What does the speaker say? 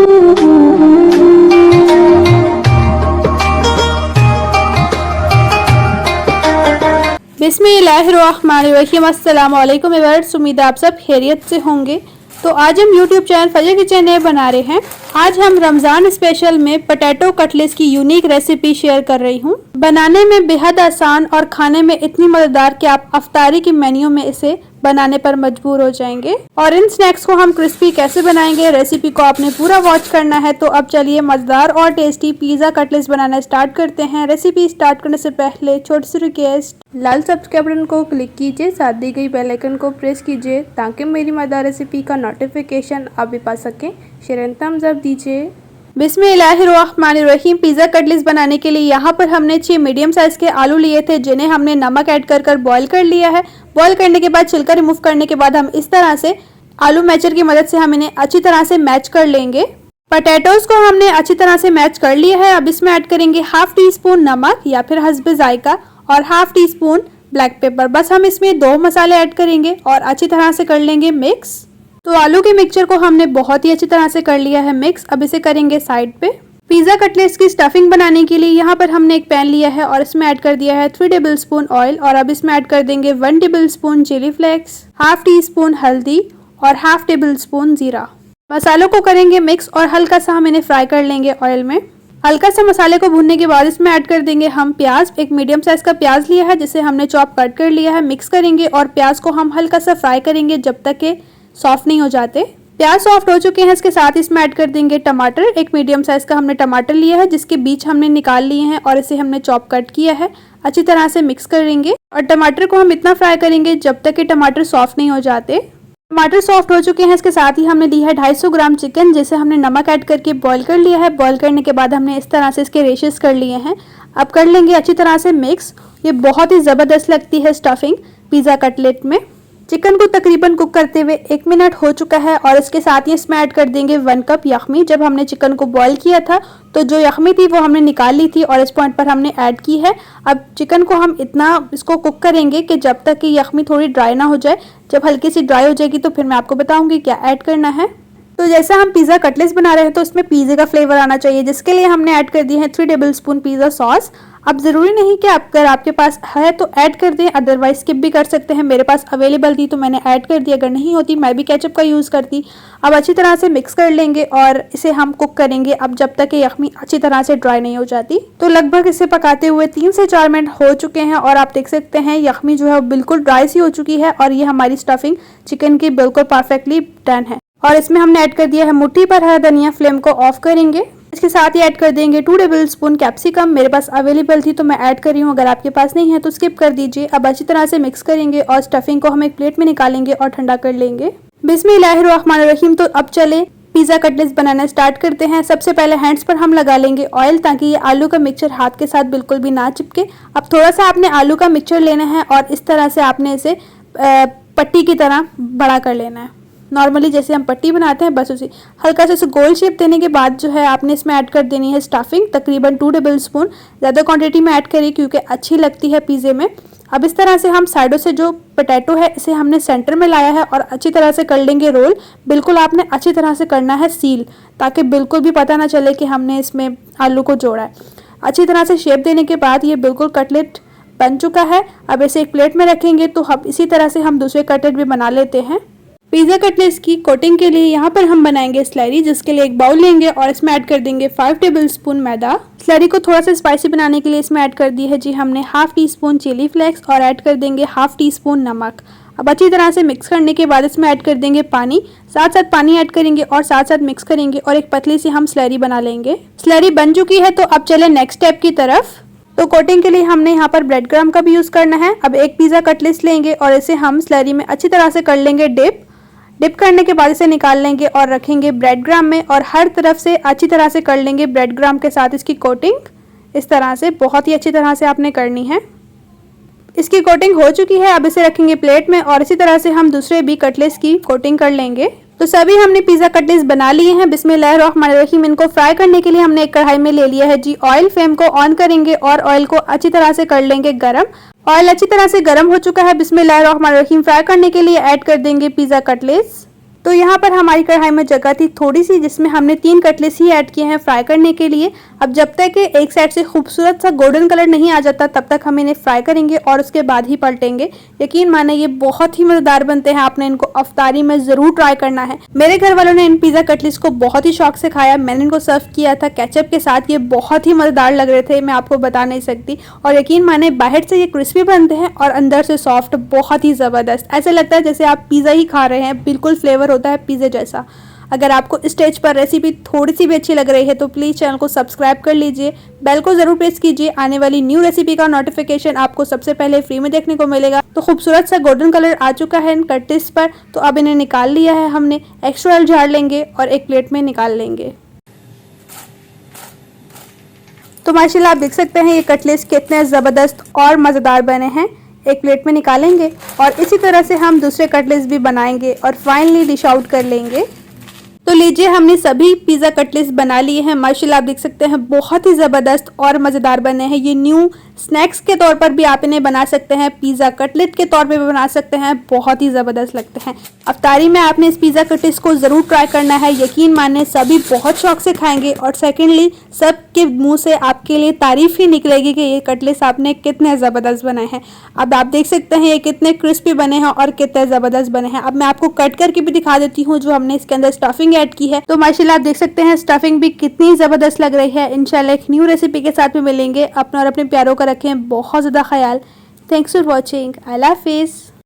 बिस्मिल्लाहिर्रहमानिर्रहीम। अस्सलाम वालेकुम व्यूअर्स, उम्मीद आप सब खैरियत से होंगे। तो आज हम यूट्यूब चैनल फजर किचन में बना रहे हैं। आज हम रमज़ान स्पेशल में पोटैटो कटलेट्स की यूनिक रेसिपी शेयर कर रही हूँ। बनाने में बेहद आसान और खाने में इतनी मज़ेदार कि आप अफ्तारी की मेन्यू में इसे बनाने पर मजबूर हो जाएंगे। और इन स्नैक्स को हम क्रिस्पी कैसे बनाएंगे, रेसिपी को आपने पूरा वॉच करना है। तो अब चलिए मज़ेदार और टेस्टी पिज़्ज़ा कटलेट्स बनाना स्टार्ट करते हैं। रेसिपी स्टार्ट करने से पहले छोटी सी रिक्वेस्ट, लाल सब्सक्राइब बटन को क्लिक कीजिए, साथ दी गई बेल आइकन को प्रेस कीजिए ताकि मेरी मज़ेदार रेसिपी का नोटिफिकेशन आप भी पा सकें। शेयर एंड थम्स अप दीजिए। बिस्मिल्लाहिर्रहमानिर्रहीम। पिज़्ज़ा कटलेट्स बनाने के लिए यहाँ पर हमने 6 मीडियम साइज़ के आलू लिए थे, जिन्हें हमने नमक ऐड कर बॉईल कर लिया है। बॉईल करने के बाद छिलका रिमूव करने के बाद हम इस तरह से आलू मैचर की मदद से हम इन्हें अच्छी तरह से मैच कर लेंगे। पोटैटोज़ को हमने अच्छी तरह से मैच कर लिया है। अब इसमें ऐड करेंगे हाफ टी स्पून नमक या फिर हस्बे जायका और half tea spoon black pepper. बस हम इसमें 2 मसाले ऐड करेंगे और अच्छी तरह से कर लेंगे मिक्स। तो आलू के मिक्सचर को हमने बहुत ही अच्छी तरह से कर लिया है मिक्स। अब इसे करेंगे साइड पे। पिज़्ज़ा कटलेट्स की स्टफिंग बनाने के लिए यहाँ पर हमने एक पैन लिया है और इसमें ऐड कर दिया है 3 टेबल स्पून ऑयल। और अब इसमें ऐड कर देंगे 1 tablespoon chilli flakes, half teaspoon हल्दी और हाफ टेबल स्पून जीरा। मसालों को करेंगे मिक्स और हल्का सा हम इन्हें फ्राई कर लेंगे ऑयल में। हल्का सा मसाले को भूनने के बाद इसमें ऐड कर देंगे हम प्याज। एक मीडियम साइज का प्याज लिया है जिसे हमने चॉप कट कर लिया है। मिक्स करेंगे और प्याज को हम हल्का सा फ्राई करेंगे जब तक के सॉफ्ट नहीं हो जाते। प्याज सॉफ्ट हो चुके हैं, इसके साथ इसमें ऐड कर देंगे टमाटर। एक मीडियम साइज का हमने टमाटर लिया है जिसके बीच हमने निकाल लिए हैं और इसे हमने चॉप कट किया है। अच्छी तरह से मिक्स करेंगे और टमाटर को हम इतना फ्राई करेंगे जब तक कि टमाटर सॉफ्ट नहीं हो जाते। टमाटर सॉफ्ट हो चुके हैं, इसके साथ ही हमने लिया है 250 ग्राम चिकन, जिसे हमने नमक ऐड करके बॉईल कर लिया है। बॉईल करने के बाद हमने इस तरह से इसके रेशेस कर लिए हैं। अब कर लेंगे अच्छी तरह से मिक्स। ये बहुत ही ज़बरदस्त लगती है स्टफिंग पिज़्ज़ा कटलेट में। चिकन को तकरीबन कुक करते हुए 1 मिनट हो चुका है और इसके साथ ही इसमें ऐड कर देंगे 1 कप यखमी। जब हमने चिकन को बॉईल किया था तो जो यखमी थी वो हमने निकाल ली थी और इस पॉइंट पर हमने ऐड की है। अब चिकन को हम इतना इसको कुक करेंगे कि जब तक कि यखमी थोड़ी ड्राई ना हो जाए। जब हल्की सी ड्राई हो जाएगी तो फिर मैं आपको बताऊंगी क्या ऐड करना है। तो जैसा हम पिज़्ज़ा कटलेट्स बना रहे हैं तो इसमें पिज़्ज़े का फ्लेवर आना चाहिए, जिसके लिए हमने ऐड कर दिए हैं 3 टेबल स्पून पिज़्ज़ा सॉस। अब ज़रूरी नहीं कि अगर आपके पास है तो ऐड कर दें, अदरवाइज स्किप भी कर सकते हैं। मेरे पास अवेलेबल थी तो मैंने ऐड कर दी, अगर नहीं होती मैं भी केचप का यूज़ करती। अब अच्छी तरह से मिक्स कर लेंगे और इसे हम कुक करेंगे अब जब तक कि यखमी अच्छी तरह से ड्राई नहीं हो जाती। तो लगभग इसे पकाते हुए 3 से 4 मिनट हो चुके हैं और आप देख सकते हैं यखमी जो है वो बिल्कुल ड्राई सी हो चुकी है और ये हमारी स्टफिंग चिकन की बिल्कुल परफेक्टली डन है। और इसमें हमने ऐड कर दिया है मुट्ठी भर हरा धनिया। फ्लेम को ऑफ करेंगे। इसके साथ ही ऐड कर देंगे 2 टेबल स्पून कैप्सिकम। मेरे पास अवेलेबल थी तो मैं ऐड कर रही हूँ, अगर आपके पास नहीं है तो स्किप कर दीजिए। अब अच्छी तरह से मिक्स करेंगे और स्टफिंग को हम एक प्लेट में निकालेंगे और ठंडा कर लेंगे। बिस्मिल्लाहिर्रहमानिर्रहीम। तो अब चले पिज़्ज़ा कटलेट्स बनाना स्टार्ट करते हैं। सबसे पहले हैंड्स पर हम लगा लेंगे ऑयल ताकि ये आलू का मिक्सचर हाथ के साथ बिल्कुल भी ना चिपके। अब थोड़ा सा आपने आलू का मिक्सचर लेना है और इस तरह से आपने इसे पट्टी की तरह बड़ा कर लेना है। नॉर्मली जैसे हम पट्टी बनाते हैं बस उसी हल्का से गोल शेप देने के बाद जो है आपने इसमें ऐड कर देनी है स्टफिंग, तकरीबन 2 टेबल स्पून। ज़्यादा क्वांटिटी में ऐड करिए क्योंकि अच्छी लगती है पिज़्ज़े में। अब इस तरह से हम साइडों से जो पोटैटो है इसे हमने सेंटर में लाया है और अच्छी तरह से कर लेंगे रोल। बिल्कुल आपने अच्छी तरह से करना है सील, ताकि बिल्कुल भी पता ना चले कि हमने इसमें आलू को जोड़ा है। अच्छी तरह से शेप देने के बाद ये बिल्कुल कटलेट बन चुका है। अब इसे एक प्लेट में रखेंगे। तो हम इसी तरह से हम दूसरे कटलेट भी बना लेते हैं। पिज़्ज़ा कटलेट्स की कोटिंग के लिए यहाँ पर हम बनाएंगे स्लैरी, जिसके लिए एक बाउल लेंगे और इसमें ऐड कर देंगे 5 टेबल स्पून मैदा। स्लैरी को थोड़ा सा स्पाइसी बनाने के लिए इसमें ऐड कर दी है जी हमने half teaspoon chilli flakes और ऐड कर देंगे हाफ टी स्पून नमक। अब अच्छी तरह से मिक्स करने के बाद इसमें ऐड कर देंगे पानी। साथ साथ पानी ऐड करेंगे और साथ साथ मिक्स करेंगे और एक पतली सी हम स्लैरी बना लेंगे। स्लैरी बन चुकी है तो अब चले नेक्स्ट स्टेप की तरफ। तो कोटिंग के लिए हमने यहाँ पर ब्रेड क्रम्ब का भी यूज़ करना है। अब एक पिज़्ज़ा कटलेट्स लेंगे और इसे हम स्लैरी में अच्छी तरह से कर लेंगे डिप करने के बाद इसे निकाल लेंगे और रखेंगे ब्रेड ग्राम में और हर तरफ से अच्छी तरह से कर लेंगे ब्रेड ग्राम के साथ इसकी कोटिंग। इस तरह से बहुत ही अच्छी तरह से आपने करनी है। इसकी कोटिंग हो चुकी है। अब इसे रखेंगे प्लेट में और इसी तरह से हम दूसरे भी कटलेट्स की कोटिंग कर लेंगे। तो सभी हमने पिज़्ज़ा कटलेट्स बना लिए हैं। बिस्मिल्लाहिर्रहमानिर्रहीम। इनको फ्राई करने के लिए हमने एक कढ़ाई में ले लिया है जी ऑयल। फ्लेम को ऑन करेंगे और ऑयल को अच्छी तरह से कर लेंगे गरम। ऑयल अच्छी तरह से गर्म हो चुका है। बिस्मिल्लाहिर्रहमानिर्रहीम। फ्राई करने के लिए ऐड कर देंगे पिज़्ज़ा कटलेट्स। तो यहाँ पर हमारी कढ़ाई में जगह थी थोड़ी सी, जिसमें हमने 3 कटलेट्स ही ऐड किए हैं फ्राई करने के लिए। अब जब तक कि एक साइड से खूबसूरत सा गोल्डन कलर नहीं आ जाता तब तक हम इन्हें फ्राई करेंगे और उसके बाद ही पलटेंगे। यकीन माने ये बहुत ही मज़ेदार बनते हैं, आपने इनको अफ्तारी में ज़रूर ट्राई करना है। मेरे घर वालों ने इन पिज़्ज़ा कटलेट्स को बहुत ही शौक से खाया। मैंने इनको सर्व किया था केचप के साथ, ये बहुत ही मज़ेदार लग रहे थे, मैं आपको बता नहीं सकती। और यकीन माने बाहर से ये क्रिस्पी बनते हैं और अंदर से सॉफ्ट, बहुत ही ज़बरदस्त। ऐसा लगता है जैसे आप पिज़्ज़ा ही खा रहे हैं, बिल्कुल फ्लेवर होता है पिज़्ज़ा जैसा। अगर आपको स्टेज पर रेसिपी थोड़ी सी भी अच्छी लग रही है तो प्लीज़ चैनल को सब्सक्राइब कर लीजिए, बेल को ज़रूर प्रेस कीजिए, आने वाली न्यू रेसिपी का नोटिफिकेशन आपको सबसे पहले फ्री में देखने को मिलेगा। तो खूबसूरत सा गोल्डन कलर आ चुका है इन कटलेट्स पर, तो अब इन्हें निकाल लिया है हमने। एक्स्ट्रा ऑयल झाड़ लेंगे और एक प्लेट में निकाल लेंगे। तो माशाल्लाह आप देख सकते हैं ये कटलेट्स कितने ज़बरदस्त और मज़ेदार बने हैं। एक प्लेट में निकालेंगे और इसी तरह से हम दूसरे कटलेट्स भी बनाएंगे और फाइनली डिश आउट कर लेंगे। तो लीजिए हमने सभी पिज़्ज़ा कटलेट्स बना लिए हैं। माशाल्लाह आप देख सकते हैं बहुत ही ज़बरदस्त और मज़ेदार बने हैं। ये न्यू स्नैक्स के तौर पर भी आप इन्हें बना सकते हैं, पिज़्ज़ा कटलेट के तौर पे भी बना सकते हैं, बहुत ही ज़बरदस्त लगते हैं। अफ्तारी में आपने इस पिज़्ज़ा कटलेट्स को ज़रूर ट्राई करना है, यकीन माने सभी बहुत शौक से खाएंगे और सेकेंडली सबके मुँह से आपके लिए तारीफ़ ही निकलेगी कि ये कटलेट्स आपने कितने ज़बरदस्त बनाए हैं। अब आप देख सकते हैं ये कितने क्रिस्पी बने हैं और कितने ज़बरदस्त बने हैं। अब मैं आपको कट करके भी दिखा देती हूँ जो हमने इसके अंदर स्टफिंग ऐड की है। तो माशाल्लाह आप देख सकते हैं स्टफिंग भी कितनी ज़बरदस्त लग रही है। इंशाल्लाह एक न्यू रेसिपी के साथ में मिलेंगे। अपना और अपने प्यारों का रखें बहुत ज़्यादा ख्याल। Thanks for watching. अल्लाह हाफिज़।